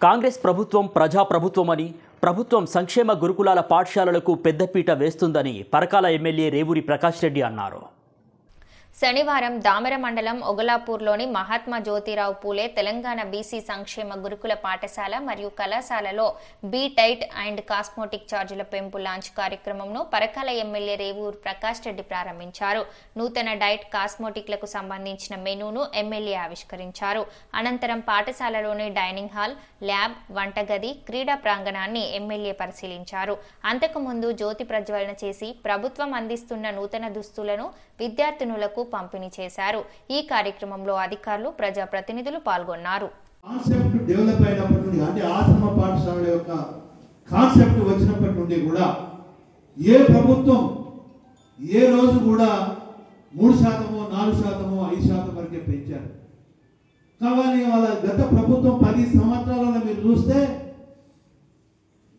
కాంగ్రెస్ ప్రభుత్వం ప్రజాప్రభుత్వమని, ప్రభుత్వం సంక్షేమ గురుకులాల పాఠశాలలకు పెద్దపీట వేస్తుందని పరకాల ఎమ్మెల్యే రేవూరి ప్రకాష్ రెడ్డి అన్నారు. శనివారం దామెర మండలం ఒగలాపూర్లోని మహాత్మా జ్యోతిరావు పూలే తెలంగాణ బీసీ సంక్షేమ గురుకుల పాఠశాల మరియు కళాశాలలో బీ టైట్ అండ్ కాస్మోటిక్ ఛార్జీల పెంపు లాంచ్ కార్యక్రమంను పరకాల ఎమ్మెల్యే రేవూరి ప్రకాష్ రెడ్డి ప్రారంభించారు. నూతన డైట్ కాస్మోటిక్లకు సంబంధించిన మెనూను ఎమ్మెల్యే ఆవిష్కరించారు. అనంతరం పాఠశాలలోని డైనింగ్ హాల్, ల్యాబ్, వంటగది, క్రీడా ప్రాంగణాన్ని ఎమ్మెల్యే పరిశీలించారు. అంతకుముందు జ్యోతి ప్రజ్వలన చేసి ప్రభుత్వం అందిస్తున్న నూతన దుస్తులను విద్యార్థినులకు పంపిణీ చేశారు. ఈ కార్యక్రమంలో అధికారులు, ప్రజాప్రతినిధులు పాల్గొన్నారు. కాన్సెప్ట్ డెవలప్ అయినప్పటి నుండి అంటే ఆశ్రమ పాఠశాల యొక్క కాన్సెప్ట్ వచ్చినప్పటి నుండి కూడా ఏ ప్రభుత్వం ఏ రోజు కూడా 3%, 4%, 5% వరకే పెంచారు. కావాలి వాళ్ళ గత ప్రభుత్వం 10 సంవత్సరాలలో మీరు చూస్తే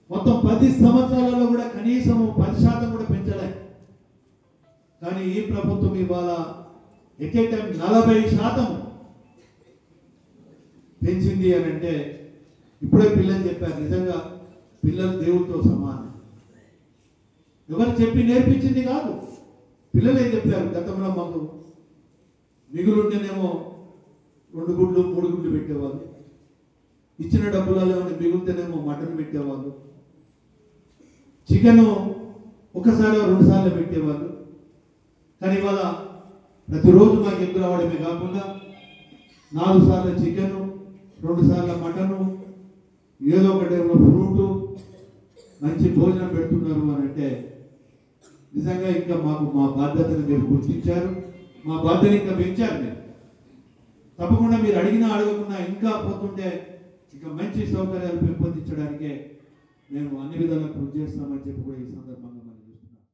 మొత్తం 10 సంవత్సరాలలో కూడా కనీసం 10% కూడా పెంచలే. కానీ ఈ ప్రభుత్వం ఇవాళ ఎకే టైం 40% పెంచింది అని అంటే ఇప్పుడే పిల్లలు చెప్పారు, నిజంగా పిల్లలు దేవుడితో సమానం. ఎవరు చెప్పి నేర్పించింది కాదు, పిల్లలు ఏం చెప్పారు. గతంలో మాకు మిగులుంటేనేమో 2 గుడ్లు 3 గుడ్లు పెట్టేవాళ్ళు, ఇచ్చిన డబ్బులలో మిగులుతేనేమో మటన్ పెట్టేవాళ్ళు, చికెను ఒకసారి 2 సార్లు పెట్టేవాళ్ళు. కానీ ఇవాళ ప్రతిరోజు మాకు ఎగ్గు రావడమే కాకుండా 4 సార్లు చికెను, 2 సార్లు మటను, ఏదో ఒకటేమో ఫ్రూటు, మంచి భోజనం పెడుతున్నారు అని అంటే నిజంగా ఇంకా మాకు మా బాధ్యతను మీరు గుర్తించారు, మా బాధ్యత ఇంకా పెంచారు. మీరు తప్పకుండా మీరు అడిగినా అడగకుండా ఇంకా పోతుంటే ఇంకా మంచి సౌకర్యాలు పెంపొందించడానికే మేము అన్ని విధాలా కృషి చేస్తామని చెప్పి కూడా ఈ సందర్భంగా